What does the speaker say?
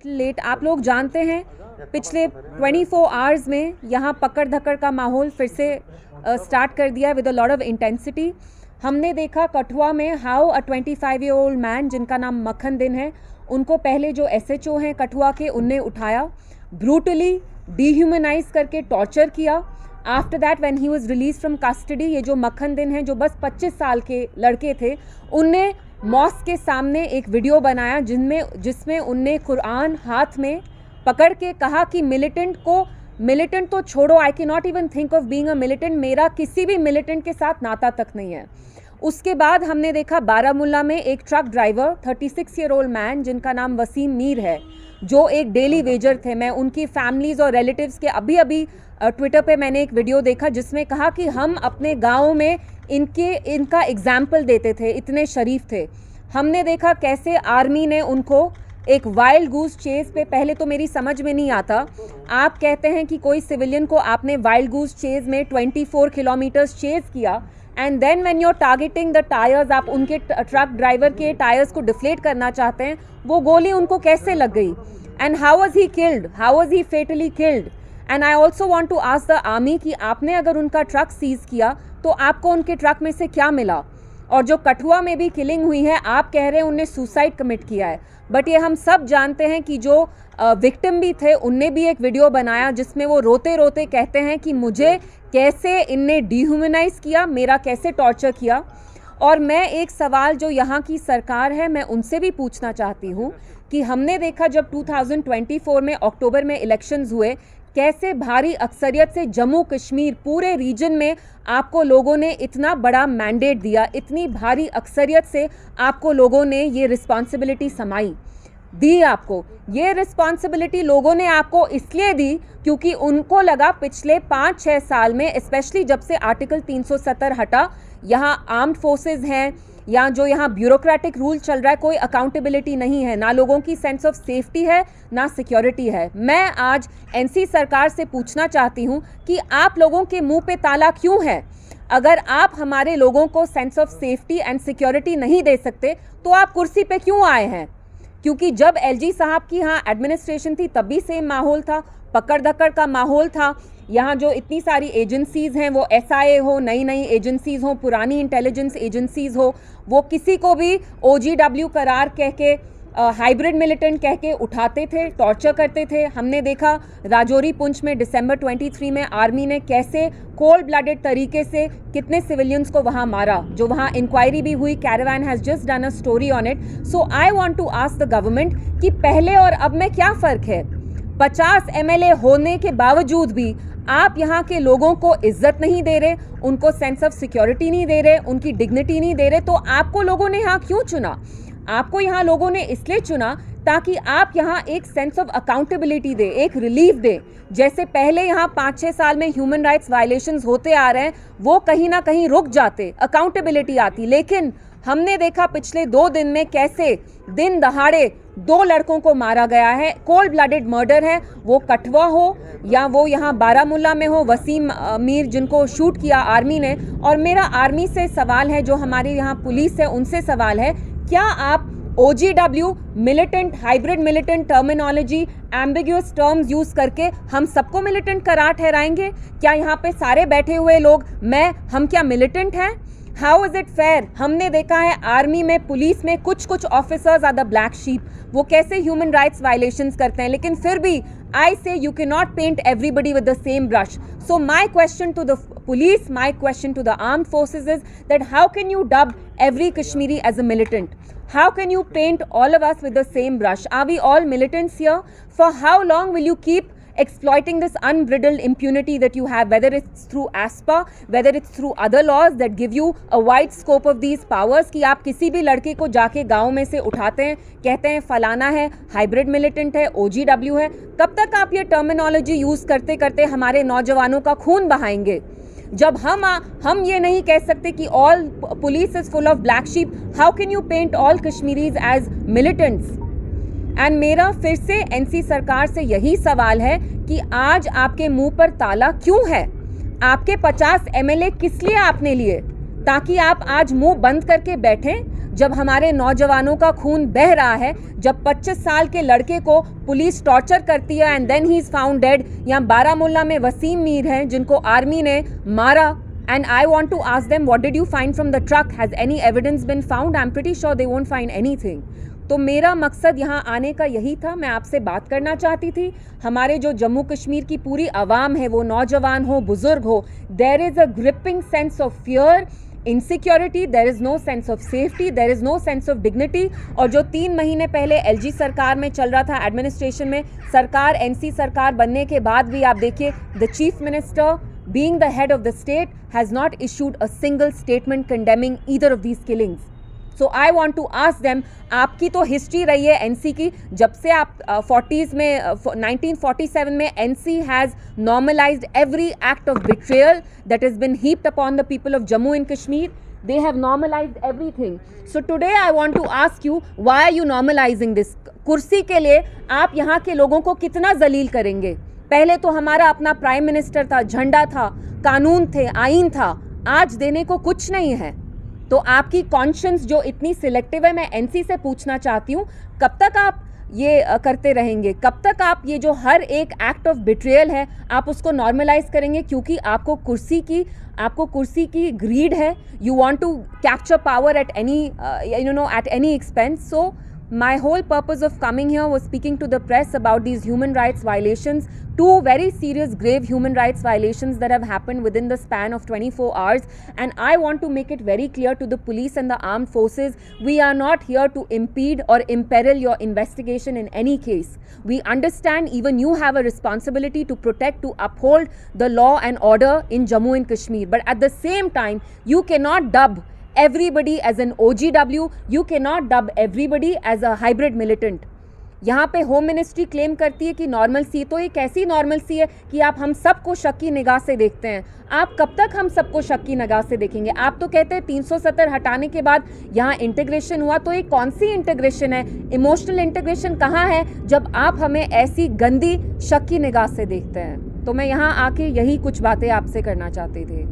Little late. आप लोग जानते हैं पिछले 24 आवर्स में यहाँ पकड़ धकड़ का माहौल फिर से स्टार्ट कर दिया with a lot of intensity. हमने देखा कठुआ में हाउ अ 25-year-old मैन जिनका नाम मक्खन दिन है, उनको पहले जो SHO हैं कठुआ के उनने उठाया, ब्रूटली डिह्यूमनाइज करके टॉर्चर किया। After that when he was release from custody, ये जो मक्खन दिन हैं जो बस 25 साल के लड़के थे, उनने मॉस्क के सामने एक वीडियो बनाया जिसमें उनने कुरान हाथ में पकड़ के कहा कि मिलिटेंट तो छोड़ो, I can not even think of being a militant, मेरा किसी भी मिलिटेंट के साथ नाता तक नहीं है। उसके बाद हमने देखा बारामूला में एक ट्रक ड्राइवर 36-year-old मैन जिनका नाम वसीम मीर है, जो एक डेली वेजर थे। मैं उनकी फैमिलीज़ और रिलेटिव्स के अभी ट्विटर पे मैंने एक वीडियो देखा जिसमें कहा कि हम अपने गाँव में इनका एग्जाम्पल देते थे, इतने शरीफ थे। हमने देखा कैसे आर्मी ने उनको एक वाइल्ड गूस चेज पे, पहले तो मेरी समझ में नहीं आता, आप कहते हैं कि कोई सिविलियन को आपने वाइल्ड गूस चेज में 24 किलोमीटर्स चेज किया and then when you are targeting the tyres, आप उनके ट्रक ड्राइवर के टायर्स को डिफ्लेट करना चाहते हैं, वो गोली उनको कैसे लग गई and how was he killed, how was he fatally killed. And I also want to ask the army कि आपने अगर उनका ट्रक सीज किया तो आपको उनके ट्रक में से क्या मिला। और जो कठुआ में भी किलिंग हुई है, आप कह रहे हैं उनने सुसाइड कमिट किया है, बट ये हम सब जानते हैं कि जो विक्टिम भी थे उनने भी एक वीडियो बनाया जिसमें वो रोते रोते कहते हैं कि मुझे कैसे इनने डिह्यूमनाइज किया, मेरा कैसे टॉर्चर किया। और मैं एक सवाल जो यहाँ की सरकार है मैं उनसे भी पूछना चाहती हूँ कि हमने देखा जब 2024 में अक्टूबर में इलेक्शंस हुए, कैसे भारी अक्सरियत से जम्मू कश्मीर पूरे रीजन में आपको लोगों ने इतना बड़ा मैंडेट दिया, इतनी भारी अक्सरियत से आपको लोगों ने ये रिस्पॉन्सिबिलिटी समाई दी। आपको ये रिस्पॉन्सिबिलिटी लोगों ने आपको इसलिए दी क्योंकि उनको लगा पिछले 5-6 साल में, स्पेशली जब से आर्टिकल 370 हटा, यहाँ आर्म्ड फोर्सेस हैं या जो यहाँ ब्यूरोक्रेटिक रूल चल रहा है, कोई अकाउंटेबिलिटी नहीं है, ना लोगों की सेंस ऑफ सेफ्टी है ना सिक्योरिटी है। मैं आज NC सरकार से पूछना चाहती हूँ कि आप लोगों के मुंह पे ताला क्यों है? अगर आप हमारे लोगों को sense of safety and security नहीं दे सकते तो आप कुर्सी पे क्यों आए हैं? क्योंकि जब LG साहब की यहाँ एडमिनिस्ट्रेशन थी तब भी सेम माहौल था, पकड़ धकड़ का माहौल था। यहाँ जो इतनी सारी एजेंसीज़ हैं, वो SIA हो, नई एजेंसीज़ हो, पुरानी इंटेलिजेंस एजेंसीज़ हो, वो किसी को भी OGW करार कह के, हाइब्रिड मिलिटेंट कह के उठाते थे, टॉर्चर करते थे। हमने देखा राजौरी पुंछ में दिसंबर 23 में आर्मी ने कैसे कोल्ड ब्लडेड तरीके से कितने सिविलियंस को वहाँ मारा, जो वहाँ इंक्वायरी भी हुई। Caravan has just done a story on it. So I want to ask the government कि पहले और अब में क्या फ़र्क है? 50 MLA होने के बावजूद भी आप यहाँ के लोगों को इज्जत नहीं दे रहे, उनको सेंस ऑफ सिक्योरिटी नहीं दे रहे, उनकी डिग्निटी नहीं दे रहे। तो आपको लोगों ने यहाँ क्यों चुना? आपको यहाँ लोगों ने इसलिए चुना ताकि आप यहाँ एक सेंस ऑफ अकाउंटेबिलिटी दे, एक रिलीफ दे। जैसे पहले यहाँ 5-6 साल में ह्यूमन राइट्स वायलेशंस होते आ रहे हैं, वो कहीं ना कहीं रुक जाते, अकाउंटेबिलिटी आती। लेकिन हमने देखा पिछले 2 दिन में कैसे दिन दहाड़े 2 लड़कों को मारा गया है, कोल्ड ब्लडेड मर्डर है, वो कठुआ हो या वो यहाँ बारामूला में हो, वसीम मीर जिनको शूट किया आर्मी ने। और मेरा आर्मी से सवाल है, जो हमारे यहाँ पुलिस है उनसे सवाल है, क्या आप OGW militant, hybrid militant terminology, ambiguous terms use करके हम सबको मिलिटेंट करार ठहराएंगे? क्या यहाँ पे सारे बैठे हुए लोग हम क्या मिलिटेंट हैं? How is it fair? हमने देखा है आर्मी में, पुलिस में कुछ officers are the black sheep, वो कैसे ह्यूमन राइट्स वायलेशंस करते हैं, लेकिन फिर भी I say you can not paint everybody with the same brush. So my question to the police, my question to the armed forces is that how can you dub every Kashmiri as a militant? How can you paint all of us with the same brush? Are we all militants here? For how long will you keep exploiting this unbridled impunity that you have, whether it's through ASPA, whether it's through other laws that give you a wide scope of these powers, कि आप किसी भी लड़के को जाके गांव में से उठाते हैं, कहते हैं फलाना है, हाइब्रिड मिलिटेंट है, OGW है। कब तक आप ये टर्मिनोलॉजी यूज करते करते हमारे नौजवानों का खून बहाएंगे? जब हम ये नहीं कह सकते कि all police is full of black sheep, how can you paint all Kashmiris as militants? And मेरा फिर से NC सरकार से यही सवाल है कि आज आपके मुंह पर ताला क्यों है? आपके 50 MLA किस लिए आपने लिए? ताकि आप आज मुंह बंद करके बैठें जब हमारे नौजवानों का खून बह रहा है, जब 25 साल के लड़के को पुलिस टॉर्चर करती है and then he is found dead. यहाँ बारामूला में वसीम मीर हैं जिनको आर्मी ने मारा, and I want to ask them what did you find from the truck, has any evidence been found? I am pretty sure they won't find anything. तो मेरा मकसद यहाँ आने का यही था, मैं आपसे बात करना चाहती थी। हमारे जो जम्मू कश्मीर की पूरी आवाम है, वो नौजवान हो, बुजुर्ग हो, there is a gripping sense of fear, insecurity, there is no sense of safety, there is no sense of dignity. और जो 3 महीने पहले एलजी सरकार में चल रहा था, एडमिनिस्ट्रेशन में सरकार, एनसी सरकार बनने के बाद भी आप देखिए, the chief minister being the head of the state has not issued a single statement condemning either of these killings. So I want to ask them, आपकी तो हिस्ट्री रही है एनसी की, जब से आप 40s में 1947 में NC has normalized every act of betrayal that has been heaped upon the people of Jammu and Kashmir. They have normalized everything. So today I want to ask you, why are you normalizing this? कुर्सी के लिए आप यहाँ के लोगों को कितना जलील करेंगे? पहले तो हमारा अपना प्राइम मिनिस्टर था, झंडा था, कानून थे, आइन था, आज देने को कुछ नहीं है। तो आपकी कॉन्शियंस जो इतनी सिलेक्टिव है, मैं एनसी से पूछना चाहती हूँ, कब तक आप ये करते रहेंगे? कब तक आप ये जो हर एक एक्ट ऑफ बिट्रेयल है आप उसको नॉर्मलाइज करेंगे? क्योंकि आपको कुर्सी की ग्रीड है, you want to capture power at any at any expense. So my whole purpose of coming here was speaking to the press about these human rights violations, 2 very serious grave human rights violations that have happened within the span of 24 hours. And I want to make it very clear to the police and the armed forces, we are not here to impede or imperil your investigation in any case. We understand even you have a responsibility to protect, to uphold the law and order in Jammu and Kashmir. But at the same time, you cannot dub everybody as an OGW, you cannot dub everybody as a hybrid militant. यहाँ पे home ministry claim करती है कि normal सी, तो ये कैसी normal सी है कि आप हम सबको शक की निगाह से देखते हैं? आप कब तक हम सबको शक की निगाह से देखेंगे? आप तो कहते हैं 370 हटाने के बाद यहाँ इंटीग्रेशन हुआ, तो ये कौन सी इंटीग्रेशन है? इमोशनल इंटीग्रेशन कहाँ है जब आप हमें ऐसी गंदी शक की निगाह से देखते हैं? तो मैं यहाँ आके यही कुछ बातें आपसे करना चाहती थी।